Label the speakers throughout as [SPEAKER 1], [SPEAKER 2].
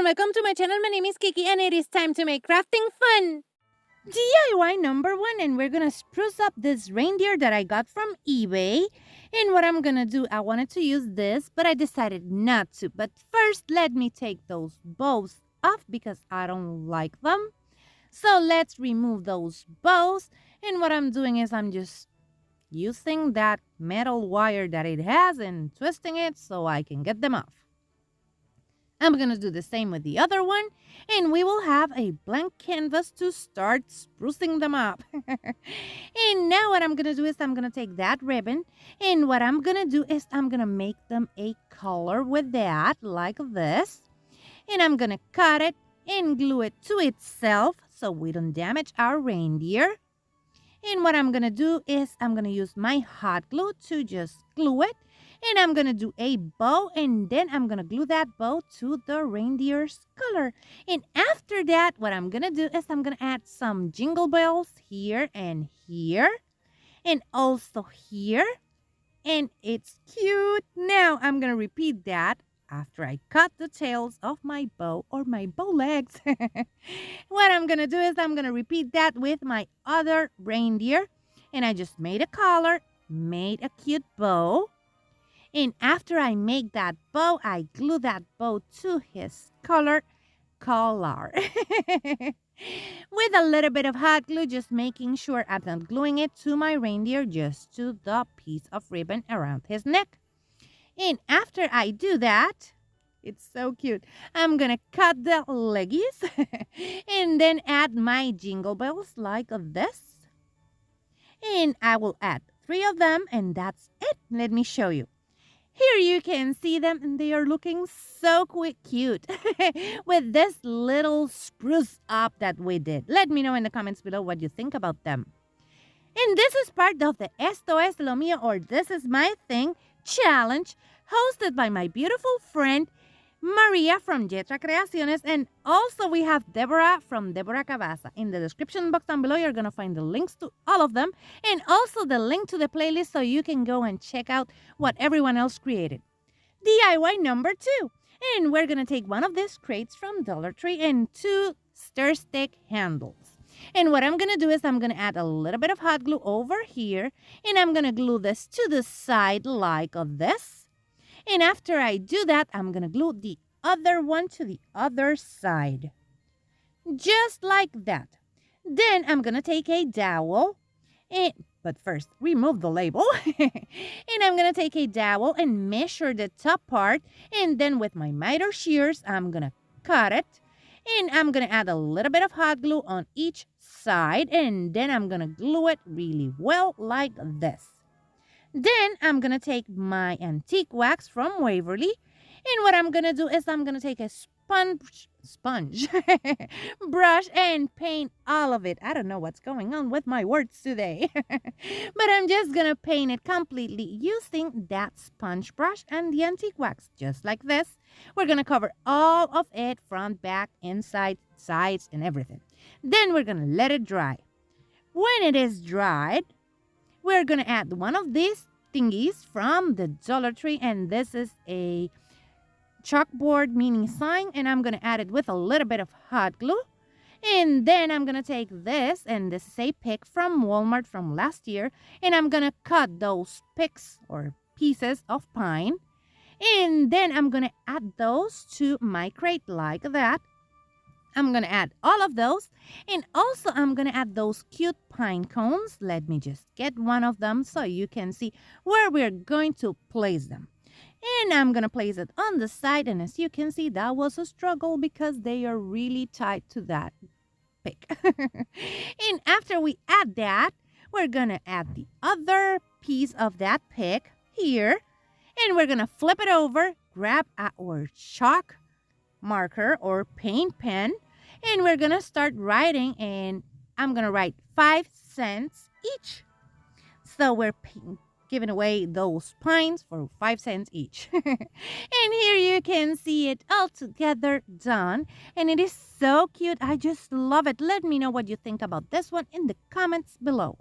[SPEAKER 1] welcome to my channel. My name is Kiki and it is time to make crafting fun. DIY number 1, and we're gonna spruce up this reindeer that I got from eBay. And what I'm gonna do, I wanted to use this, but I decided not to. But first, let me take those bows off because I don't like them. So let's remove those bows. And what I'm doing is I'm just using that metal wire that it has and twisting it so I can get them off. I'm going to do the same with the other one, and we will have a blank canvas to start sprucing them up. And now what I'm going to do is I'm going to take that ribbon, and what I'm going to do is I'm going to make them a color with that, like this. And I'm going to cut it and glue it to itself so we don't damage our reindeer. And what I'm going to do is I'm going to use my hot glue to just glue it. And I'm going to do a bow, and then I'm going to glue that bow to the reindeer's color. And after that, what I'm going to do is I'm going to add some jingle bells here and here. And also here. And it's cute. Now, I'm going to repeat that after I cut the tails of my bow or my bow legs. What I'm going to do is I'm going to repeat that with my other reindeer. And I just made a collar, made a cute bow. And after I make that bow, I glue that bow to his collar. With a little bit of hot glue, just making sure I'm not gluing it to my reindeer, just to the piece of ribbon around his neck. And after I do that, it's so cute, I'm going to cut the leggies and then add my jingle bells like this. And I will add 3 of them, and that's it. Let me show you. Here you can see them, and they are looking so cute with this little spruce up that we did. Let me know in the comments below what you think about them. And this is part of the Esto es lo mío, or This is my thing challenge, hosted by my beautiful friend Maria from Yetra Khreacioness, and also we have Deborah from Deborah Cabassa. In the description box down below, you're going to find the links to all of them, and also the link to the playlist so you can go and check out what everyone else created. DIY number 2, and we're going to take one of these crates from Dollar Tree and 2 stir stick handles. And what I'm going to do is I'm going to add a little bit of hot glue over here, and I'm going to glue this to the side like this. And after I do that, I'm going to glue the other one to the other side. Just like that. Then I'm going to take a dowel. But first, remove the label. And I'm going to take a dowel and measure the top part. And then with my miter shears, I'm going to cut it. And I'm going to add a little bit of hot glue on each side. And then I'm going to glue it really well like this. Then I'm going to take my antique wax from Waverly. And what I'm going to do is I'm going to take a sponge brush and paint all of it. I don't know what's going on with my words today. But I'm just going to paint it completely using that sponge brush and the antique wax. Just like this. We're going to cover all of it, front, back, inside, sides, and everything. Then we're going to let it dry. When it is dried, we're going to add one of these thingies from the Dollar Tree, and this is a chalkboard meaning sign, and I'm going to add it with a little bit of hot glue. And then I'm going to take this, and this is a pick from Walmart from last year, and I'm going to cut those picks or pieces of pine. And then I'm going to add those to my crate like that. I'm going to add all of those, and also I'm going to add those cute pine cones. Let me just get one of them so you can see where we're going to place them. And I'm going to place it on the side, and as you can see, that was a struggle because they are really tied to that pick. And after we add that, we're going to add the other piece of that pick here, and we're going to flip it over, grab our chalk marker or paint pen, and we're going to start writing, and I'm going to write 5 cents each. So we're giving away those pines for 5 cents each. And here you can see it all together done, and it is so cute. I just love it. Let me know what you think about this one in the comments below.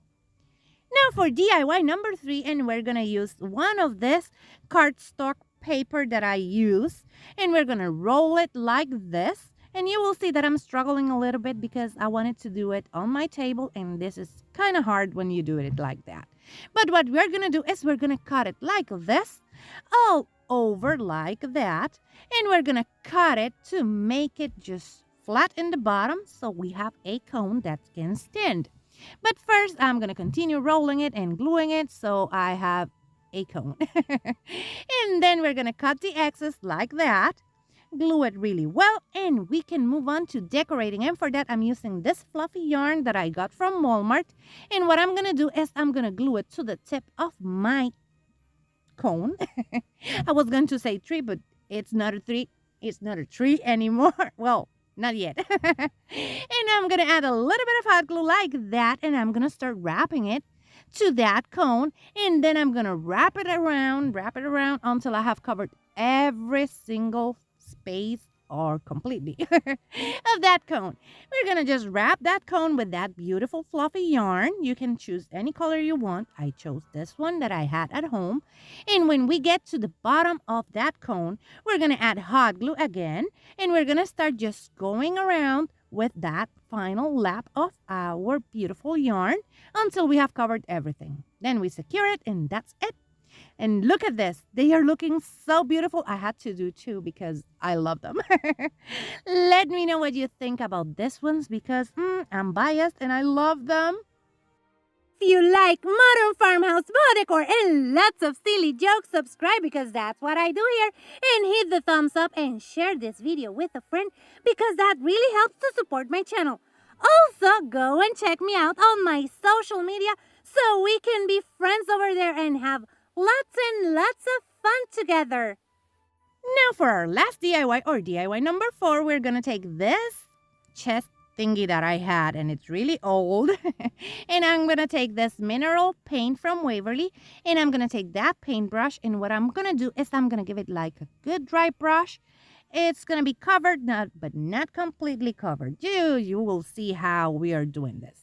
[SPEAKER 1] Now for DIY number 3, and we're going to use one of this cardstock paper that I use, and we're going to roll it like this. And you will see that I'm struggling a little bit because I wanted to do it on my table, and this is kind of hard when you do it like that. But what we're going to do is we're going to cut it like this, all over like that, and we're going to cut it to make it just flat in the bottom so we have a cone that can stand. But first, I'm going to continue rolling it and gluing it so I have a cone. And then we're going to cut the excess like that, glue it really well, and we can move on to decorating. And for that, I'm using this fluffy yarn that I got from Walmart. And what I'm going to do is I'm going to glue it to the tip of my cone. I was going to say tree, but it's not a tree. It's not a tree anymore. Well, not yet. And I'm going to add a little bit of hot glue like that, and I'm going to start wrapping it to that cone, and then I'm going to wrap it around until I have covered every single space or completely of that cone. We're going to just wrap that cone with that beautiful fluffy yarn. You can choose any color you want. I chose this one that I had at home. And when we get to the bottom of that cone, we're going to add hot glue again, and we're going to start just going around with that final lap of our beautiful yarn until we have covered everything. Then we secure it, and that's it. And look at this. They are looking so beautiful. I had to do two because I love them. Let me know what you think about these ones because I'm biased and I love them. If you like modern farmhouse decor and lots of silly jokes, subscribe because that's what I do here. And hit the thumbs up and share this video with a friend because that really helps to support my channel. Also, go and check me out on my social media so we can be friends over there and have lots and lots of fun together. Now for our last DIY, or DIY number 4, we're going to take this chest thingy that I had, and it's really old. And I'm going to take this mineral paint from Waverly, and I'm going to take that paintbrush, and what I'm going to do is I'm going to give it like a good dry brush. It's going to be covered, but not completely covered. You will see how we are doing this.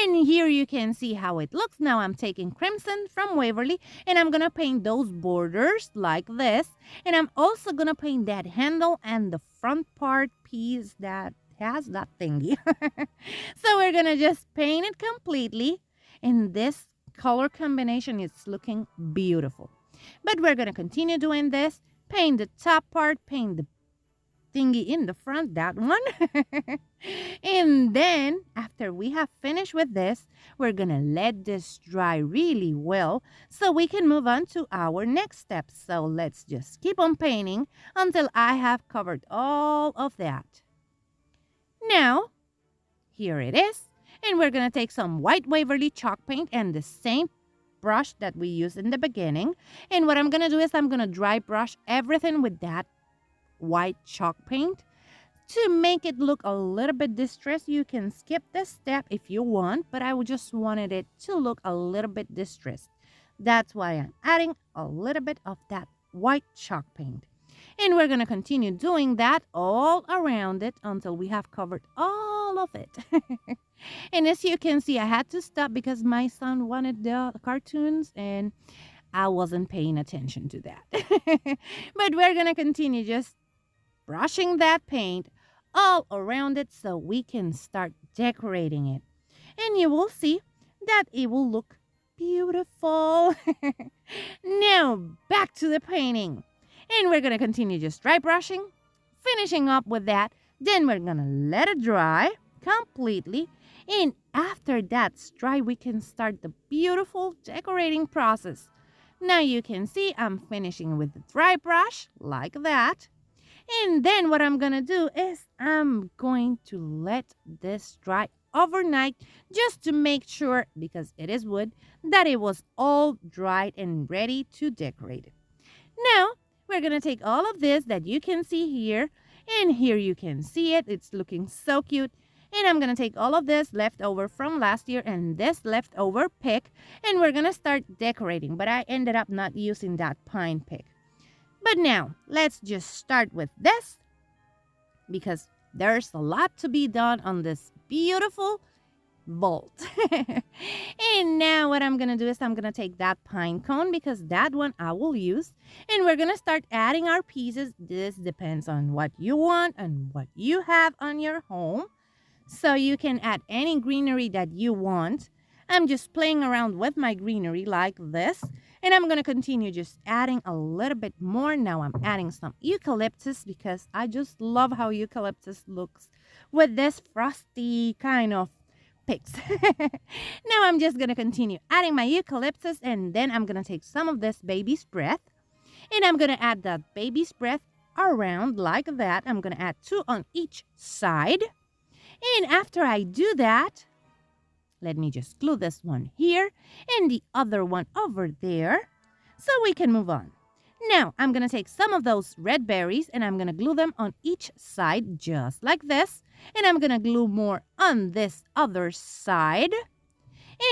[SPEAKER 1] And here you can see how it looks. Now I'm taking crimson from Waverly, and I'm going to paint those borders like this. And I'm also going to paint that handle and the front part piece that has that thingy. So we're going to just paint it completely. And this color combination is looking beautiful. But we're going to continue doing this. Paint the top part, paint the thingy in the front, that one. And then after we have finished with this, we're gonna let this dry really well so we can move on to our next step. So let's just keep on painting until I have covered all of that. Now here it is, and we're gonna take some white Waverly chalk paint and the same brush that we used in the beginning, and what I'm gonna do is I'm gonna dry brush everything with that white chalk paint to make it look a little bit distressed. You can skip this step if you want, but I just wanted it to look a little bit distressed. That's why I'm adding a little bit of that white chalk paint. And we're going to continue doing that all around it until we have covered all of it. And as you can see, I had to stop because my son wanted the cartoons and I wasn't paying attention to that. But we're going to continue just brushing that paint all around it so we can start decorating it. And you will see that it will look beautiful. Now back to the painting. And we're going to continue just dry brushing, finishing up with that. Then we're going to let it dry completely. And after that's dry, we can start the beautiful decorating process. Now you can see I'm finishing with the dry brush like that. And then what I'm going to do is I'm going to let this dry overnight just to make sure, because it is wood, that it was all dried and ready to decorate it. Now, we're going to take all of this that you can see here, and here you can see it. It's looking so cute. And I'm going to take all of this leftover from last year and this leftover pick, and we're going to start decorating. But I ended up not using that pine pick. But now, let's just start with this because there's a lot to be done on this beautiful vault. And now what I'm going to do is I'm going to take that pine cone because that one I will use. And we're going to start adding our pieces. This depends on what you want and what you have on your home. So you can add any greenery that you want. I'm just playing around with my greenery like this. And I'm going to continue just adding a little bit more. Now I'm adding some eucalyptus because I just love how eucalyptus looks with this frosty kind of pics. Now I'm just going to continue adding my eucalyptus, and then I'm going to take some of this baby's breath. And I'm going to add that baby's breath around like that. I'm going to add 2 on each side. And after I do that, let me just glue this one here and the other one over there so we can move on. Now, I'm going to take some of those red berries and I'm going to glue them on each side just like this. And I'm going to glue more on this other side.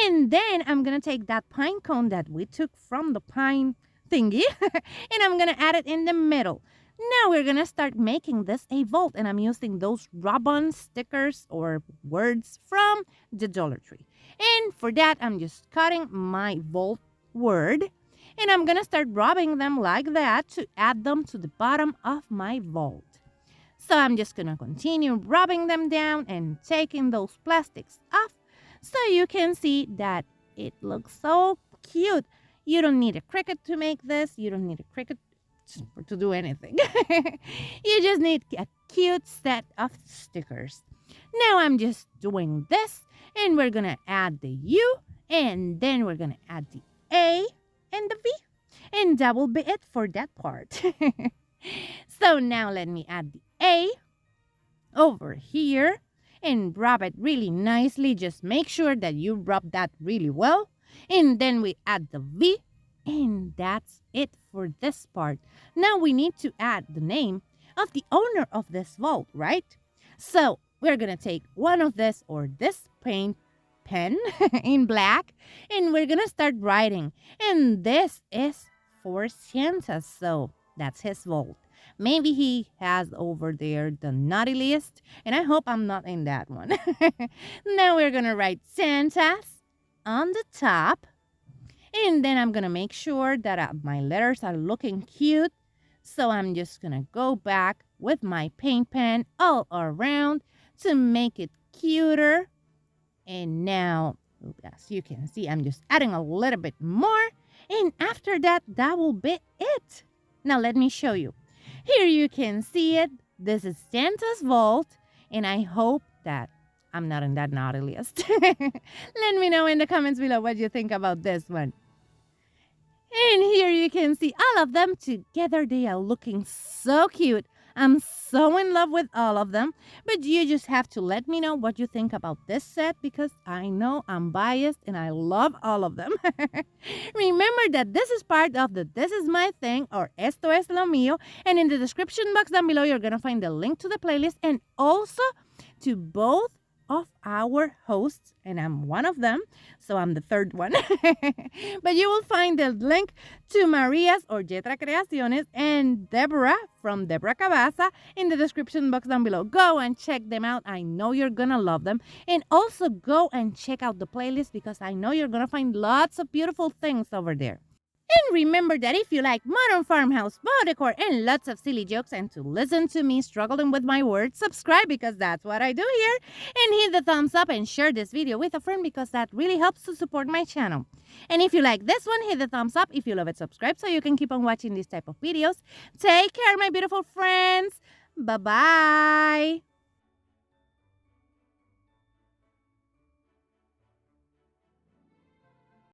[SPEAKER 1] And then I'm going to take that pine cone that we took from the pine thingy and I'm going to add it in the middle. Now we're going to start making this a vault, and I'm using those rub-on stickers or words from the Dollar Tree. And for that, I'm just cutting my vault word, and I'm going to start rubbing them like that to add them to the bottom of my vault. So I'm just going to continue rubbing them down and taking those plastics off so you can see that it looks so cute. You don't need a Cricut to make this. You don't need a Cricut to do anything. You just need a cute set of stickers. Now I'm just doing this, and we're gonna add the U, and then we're gonna add the A and the V, and that will be it for that part. So now let me add the A over here and rub it really nicely. Just make sure that you rub that really well, and then we add the V. And that's it for this part. Now we need to add the name of the owner of this vault, right? So we're going to take one of this or this paint pen in black, and we're going to start writing. And this is for Santa, so that's his vault. Maybe he has over there the naughty list, and I hope I'm not in that one. Now we're going to write Santa's on the top. And then I'm going to make sure that my letters are looking cute. So I'm just going to go back with my paint pen all around to make it cuter. And now, as you can see, I'm just adding a little bit more. And after that, that will be it. Now let me show you. Here you can see it. This is Santa's vault. And I hope that I'm not in that naughty list. Let me know in the comments below what you think about this one. And here you can see all of them together. They are looking so cute. I'm so in love with all of them. But you just have to let me know what you think about this set because I know I'm biased and I love all of them. Remember that this is part of the This Is My Thing or Esto Es Lo Mío. And in the description box down below, you're going to find the link to the playlist and also to both of our hosts, and I'm one of them, so I'm the third one. But you will find the link to Maria's or Yetra Khreacioness and Deborah from Deborah Cabassa in the description box down below. Go and check them out. I know you're gonna love them. And also go and check out the playlist because I know you're gonna find lots of beautiful things over there. And remember that if you like modern farmhouse, boho decor, and lots of silly jokes, and to listen to me struggling with my words, subscribe because that's what I do here. And hit the thumbs up and share this video with a friend because that really helps to support my channel. And if you like this one, hit the thumbs up. If you love it, subscribe so you can keep on watching these type of videos. Take care, my beautiful friends. Bye-bye.